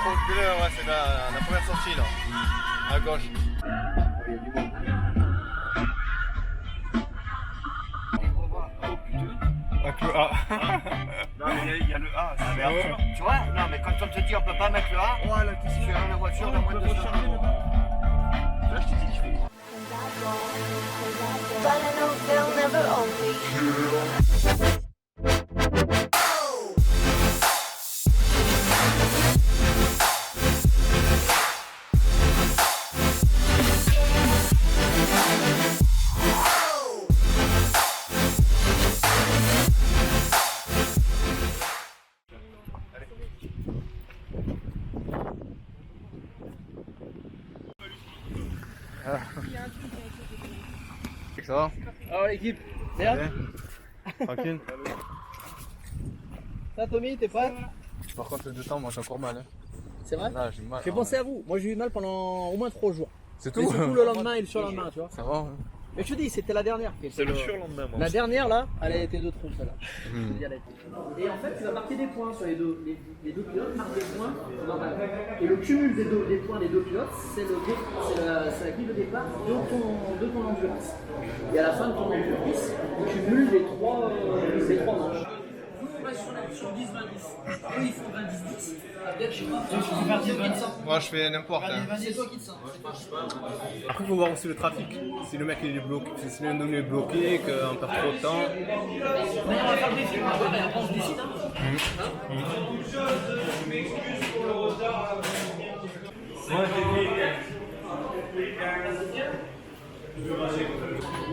Ouais, c'est la première sortie là, à gauche. Avec le A. Non mais il y a le A, c'est Ah ouais. tu vois. Non mais quand on te dit on peut pas mettre le A, Voilà, tu fais la voiture dans moins de 200 euros. Là je te dis, je fais. But I know they'll never own me. Ça va? Alors l'équipe, bien? Tranquille. Ça Tommy, t'es prêt? Par contre, le 2 temps, moi j'ai encore mal. Hein. C'est vrai? Là, j'ai mal. J'ai pensé à vous, moi j'ai eu mal pendant au moins 3 jours. C'est Mais tout? surtout le lendemain et le surlendemain, tu vois. Ça va? Hein. Mais je te dis, c'était la dernière. C'est le surlendemain moi. La dernière là, elle a été de trop celle-là. Je te dis, elle a été. Et en fait, tu vas marquer des points sur les deux pilotes, marquent des points. Et le cumul des points des deux pilotes, c'est la grille de départ de ton endurance. Et à la fin de ton endurance, tu cumules les trois manches. Nous, on reste sur 10-20-10. Eux, ils font 20-10-10. Je sais pas, tu faire 10-20. Moi je fais n'importe. Hein. C'est toi qui te sens. Après, il faut voir aussi le trafic. Si le mec il est bloqué, si le nom est bloqué, qu'on perd trop de temps. Mais on va faire des films, après on se décide.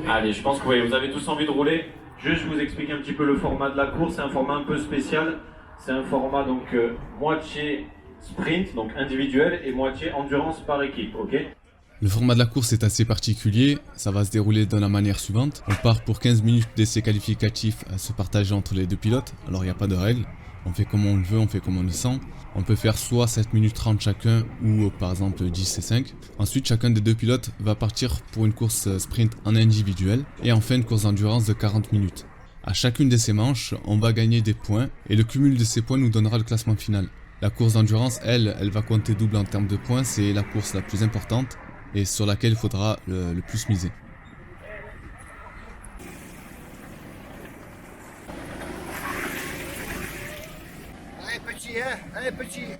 Allez, je pense que vous avez tous envie de rouler. Juste, je vous explique un petit peu le format de la course. C'est un format un peu spécial. C'est un format donc moitié sprint, donc individuel, et moitié endurance par équipe, ok? Le format de la course est assez particulier, ça va se dérouler de la manière suivante. On part pour 15 minutes d'essais qualificatifs à se partager entre les deux pilotes, alors il n'y a pas de règle. On fait comme on le veut, on fait comme on le sent. On peut faire soit 7 minutes 30 chacun ou par exemple 10 et 5. Ensuite, chacun des deux pilotes va partir pour une course sprint en individuel et enfin une course d'endurance de 40 minutes. À chacune de ces manches, on va gagner des points et le cumul de ces points nous donnera le classement final. La course d'endurance, elle va compter double en termes de points, c'est la course la plus importante et sur laquelle il faudra le plus miser.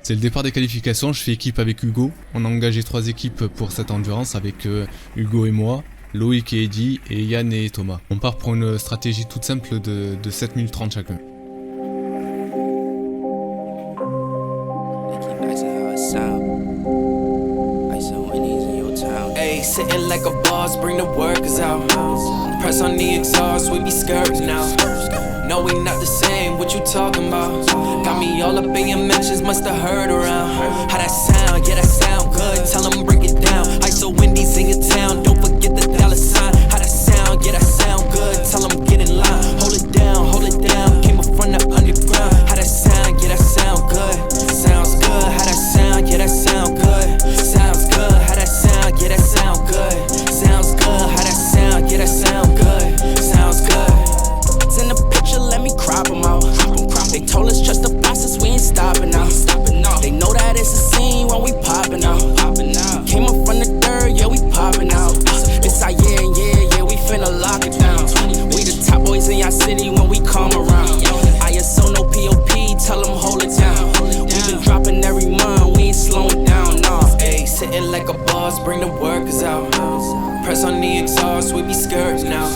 C'est le départ des qualifications, je fais équipe avec Hugo. On a engagé 3 équipes pour cette endurance avec Hugo et moi, Loïc et Eddy et Yann et Thomas. On part pour une stratégie toute simple de 7 minutes 30 chacun. Hey, sitting like a boss, bring the workers out. Press on the exhaust, we be skirting now. No, we not the same, what you talking about? Got me all up in your mentions, musta heard around. How that sound, yeah that sound good, tell them break it down. ISO Wendy's in your town, don't forget the dollar sign. How that sound, yeah that sound good, tell them get in line. Hold it down, came up from the underground. How that sound, yeah that sound good, sounds good. How that sound, yeah that sound good, sounds good. How that sound, yeah that sound good, sounds good. How that sound, yeah that sound good, sounds good. It's in the picture, let me crop them out. They told us trust the process, we ain't stopping now. They know that it's a scene when we popping out. Came up from the dirt, yeah we popping out. It's our year, yeah, we finna lock it down. We the top boys in your city when we come around. ISO no POP, tell them hold it down. We been dropping every month, we ain't slowing down, nah. Ayy, sitting like a boss, bring the workers out. Press on the exhaust, we be skirting now.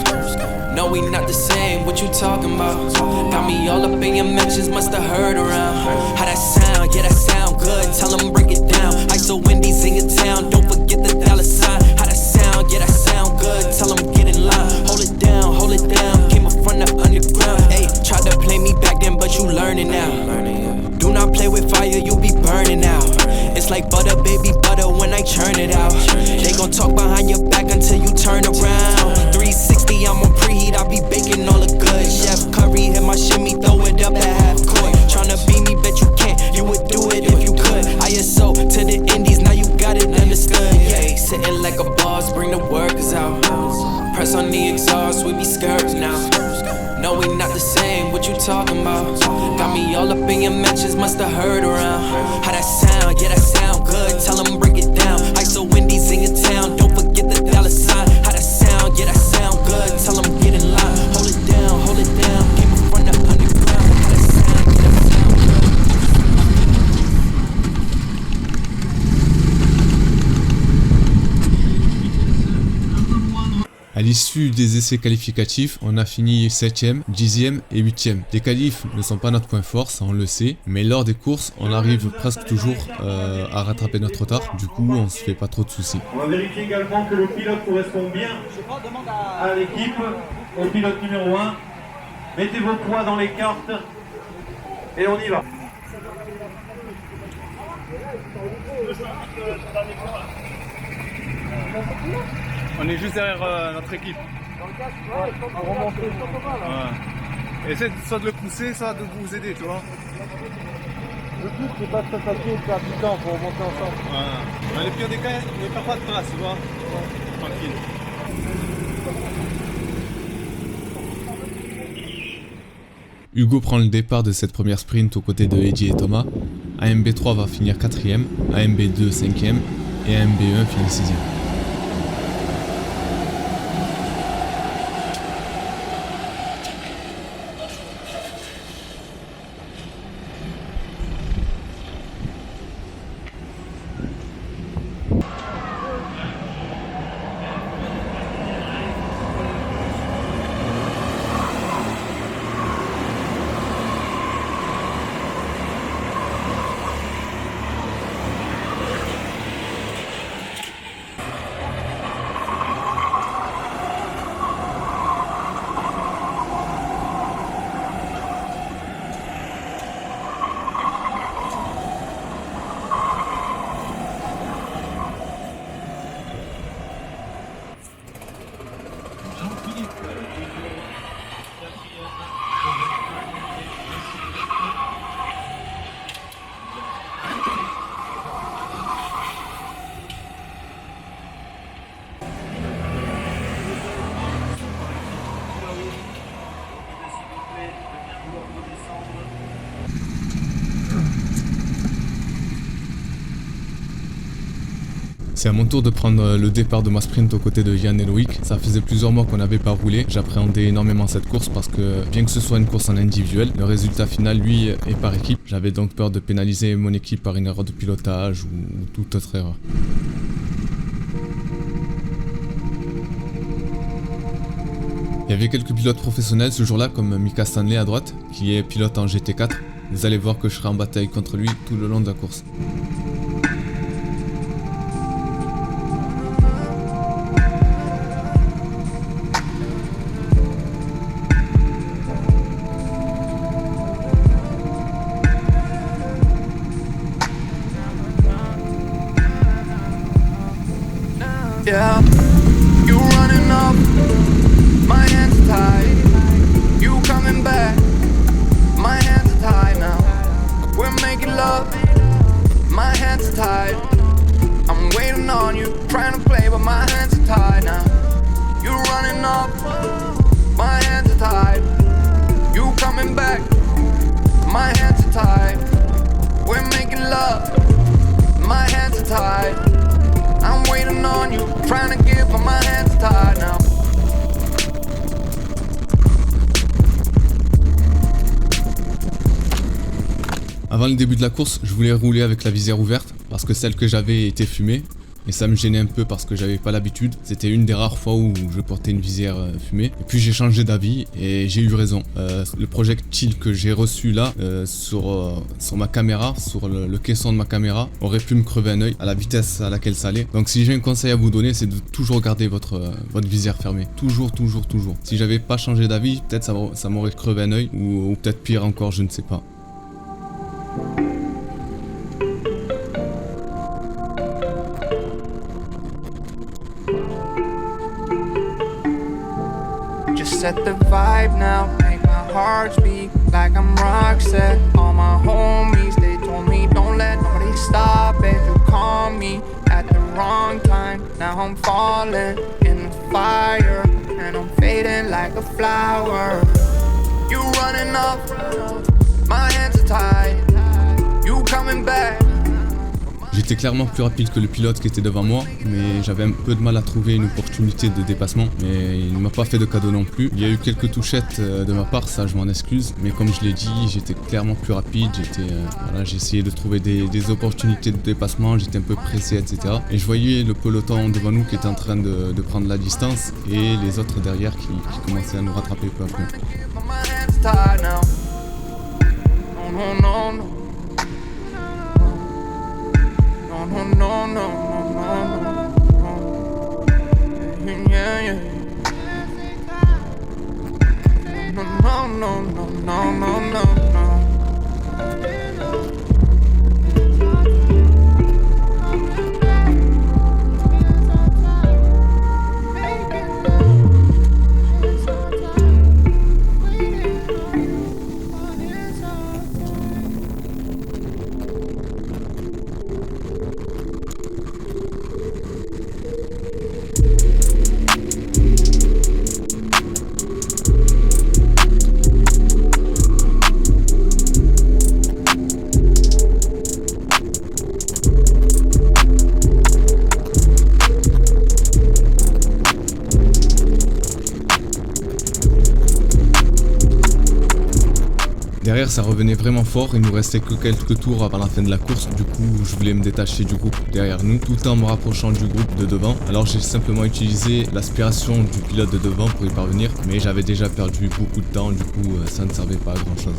No, we not the same, what you talking about? Got me all up in your mentions, musta heard around. How that sound, yeah that sound good, tell them break it down. ISO Wendy's in your town, don't forget the dollar sign. How that sound, yeah that sound good, tell them get in line. Hold it down, came up from the underground. Ayy, tried to play me back then, but you learning now. Do not play with fire, you be burning out. It's like butter, baby butter when I churn it out. They gon' talk behind your back until you turn around. 360, I'm on preheat, I be baking all the good. Chef Curry hit my shimmy, throw it up at half court. Tryna beat me, bet you can't, you would do it if you could. ISO to the indies, now you got it understood. Yeah, sitting like a boss, bring the workers out. Press on the exhaust, we be skirting now. No, we not the same, what what you talking about. Got me all up in your mentions, musta heard around. How that sound, yeah that sound good, tell them break it down. ISO Wendy's in your town, don't forget the dollar sign. How that sound, yeah that sound good, tell them get in line. Hold it down, keep it from the underground. How that sound, yeah that sound good. À l'issue des essais qualificatifs, on a fini 7ème, 10ème et 8ème. Les qualifs ne sont pas notre point fort, ça on le sait, mais lors des courses, on arrive presque toujours à rattraper notre retard, du coup on se fait pas trop de soucis. On va vérifier également que le pilote correspond bien à l'équipe, au pilote numéro 1. Mettez vos poids dans les cartes et on y va. On est juste derrière notre équipe. Ouais. Essaie soit de le pousser, soit de vous aider, tu vois. Le but, c'est pas de s'attaquer et de faire du temps pour remonter ensemble. Ouais. Dans les pires des cas, ne perds pas de place, tu vois. Tranquille. Hugo prend le départ de cette première sprint aux côtés de Eddie et Thomas. AMB3 va finir 4ème, AMB2 5ème et AMB1 finit 6ème. C'est à mon tour de prendre le départ de ma sprint aux côtés de Yann et Loïc. Ça faisait plusieurs mois qu'on n'avait pas roulé. J'appréhendais énormément cette course parce que bien que ce soit une course en individuel, le résultat final lui est par équipe. J'avais donc peur de pénaliser mon équipe par une erreur de pilotage ou toute autre erreur. Il y avait quelques pilotes professionnels ce jour-là comme Mika Stanley à droite qui est pilote en GT4. Vous allez voir que je serai en bataille contre lui tout le long de la course. Yeah, you running up, my hands are tied. You coming back, my hands are tied now. We're making love, my hands are tied. I'm waiting on you, trying to play, but my hands are tied now. You running up, my hands are tied. You coming back, my hands are tied. We're making love, my hands are tied. I'm waiting on you, trying to give, but my hands are tied now. Avant le début de la course, je voulais rouler avec la visière ouverte parce que celle que j'avais était fumée et ça me gênait un peu parce que j'avais pas l'habitude. C'était une des rares fois où je portais une visière fumée. Et puis j'ai changé d'avis et j'ai eu raison. Le projectile que j'ai reçu là sur ma caméra, sur le caisson de ma caméra, aurait pu me crever un œil à la vitesse à laquelle ça allait. Donc si j'ai un conseil à vous donner, c'est de toujours garder votre visière fermée. Toujours. Si j'avais pas changé d'avis, peut-être ça m'aurait crevé un œil ou peut-être pire encore, je ne sais pas. Just set the vibe now, make my heart beat like I'm Roxette. All my homies, they told me don't let nobody stop it. You call me at the wrong time, now I'm falling in the fire and I'm fading like a flower. You running up, my hands are tied. You coming back. J'étais clairement plus rapide que le pilote qui était devant moi, mais j'avais un peu de mal à trouver une opportunité de dépassement, mais il ne m'a pas fait de cadeau non plus. Il y a eu quelques touchettes de ma part, ça je m'en excuse, mais comme je l'ai dit, j'étais clairement plus rapide, j'ai essayé de trouver des opportunités de dépassement, j'étais un peu pressé, etc. Et je voyais le peloton devant nous qui était en train de prendre la distance et les autres derrière qui commençaient à nous rattraper peu à peu. No, no, no, no, no, yeah, yeah. No, no, no, no, no, no, no. Derrière ça revenait vraiment fort, il nous restait que quelques tours avant la fin de la course, du coup je voulais me détacher du groupe derrière nous tout en me rapprochant du groupe de devant. Alors j'ai simplement utilisé l'aspiration du pilote de devant pour y parvenir, mais j'avais déjà perdu beaucoup de temps, du coup ça ne servait pas à grand chose.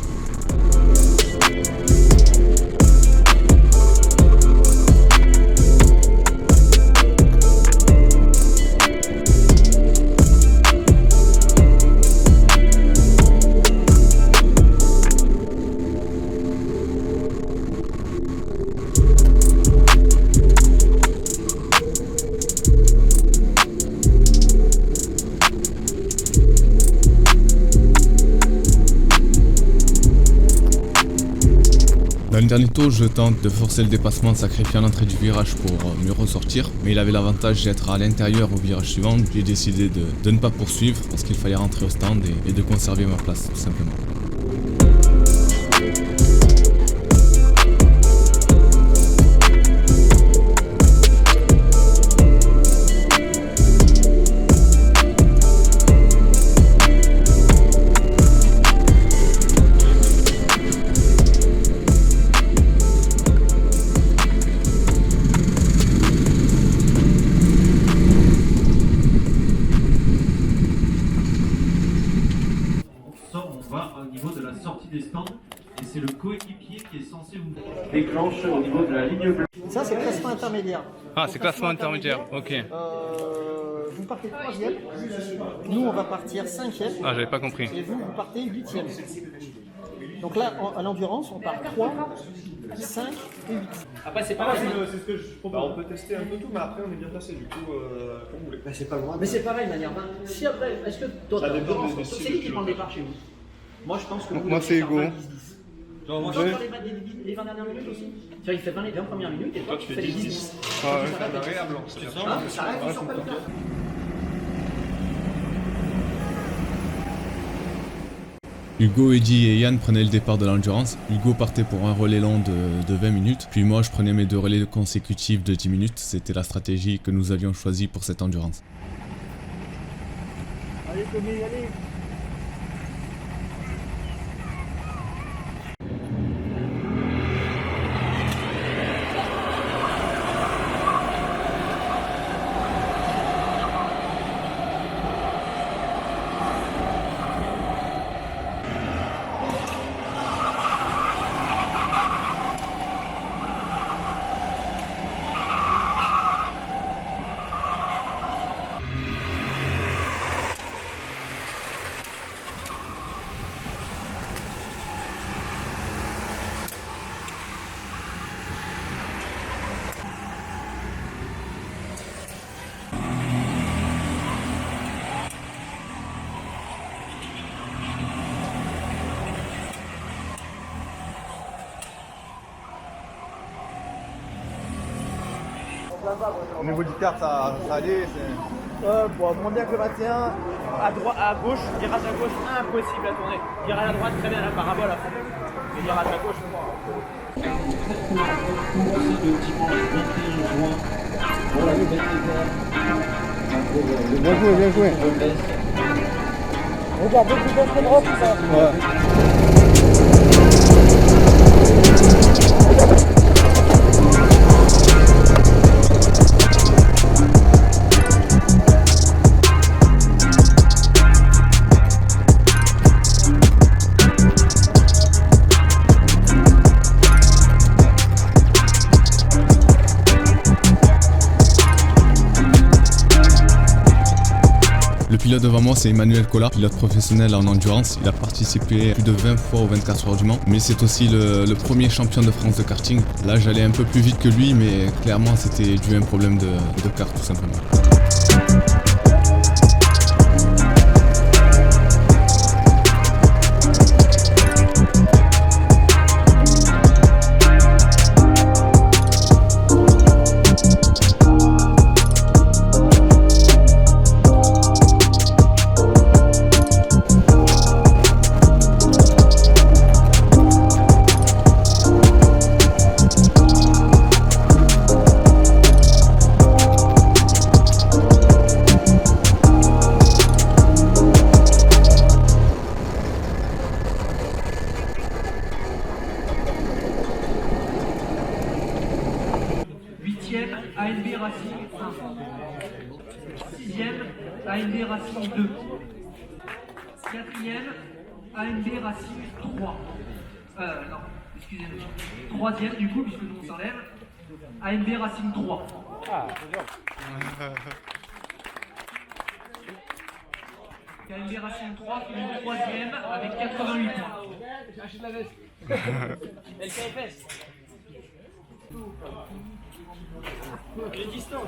Dans le dernier tour, je tente de forcer le dépassement en sacrifiant l'entrée du virage pour mieux ressortir, mais il avait l'avantage d'être à l'intérieur au virage suivant. J'ai décidé de ne pas poursuivre parce qu'il fallait rentrer au stand et de conserver ma place tout simplement. des stands et c'est le coéquipier qui est censé vous déclencher au niveau de la ligne bleue. Ça, c'est le classement intermédiaire. Ah, c'est classement intermédiaire, ok. Vous partez 3e, nous on va partir 5e. Ah, j'avais pas compris. Et vous partez 8e. Donc là, à l'endurance, on part 3, 5 et 8. Après, c'est pareil. C'est ce que je propose. On peut tester un peu tout, mais après, on est bien placé, du coup, comme vous voulez. C'est pas loin. Mais c'est pareil, de manière. Si après, est-ce que toi, c'est qui prend le départ chez vous? Moi, je pense que. Moi, c'est Hugo. Moi, je vais les 20 dernières minutes aussi. Tu vois, il fait 20 les 20 premières minutes et toi, tu fais les 10. Ah ouais, c'est agréable. Ça reste, tu sors pas du temps. Hugo, Eddy et Yann prenaient le départ de l'endurance. Hugo partait pour un relais long de 20 minutes, puis moi je prenais mes 2 relais consécutifs de 10 minutes. C'était la stratégie que nous avions choisie pour cette endurance. Allez Tommy, allez. Au niveau du kart, ça allait. Bon, moins bien que le 21. À droite, à gauche, virage à gauche, impossible à tourner. Virage à droite, très bien, la parabole à fond. Et virage à gauche, Bien joué, bien joué. Regarde, beaucoup de drop, ça. Le pilote devant moi, c'est Emmanuel Collard, pilote professionnel en endurance. Il a participé plus de 20 fois aux 24 heures du Mans, mais c'est aussi le premier champion de France de karting. Là, j'allais un peu plus vite que lui, mais clairement, c'était dû à un problème de kart, tout simplement. ANB Racing 1. 6e, ANB Racing 2. 4e, ANB Racing 3. Non, excusez-moi. 3e du coup, puisque tout le monde s'enlève. ANB Racing 3. Ah, c'est bien. ANB Racing 3 qui est 3e avec 88 points. J'achète la veste. LKFS. Les distances.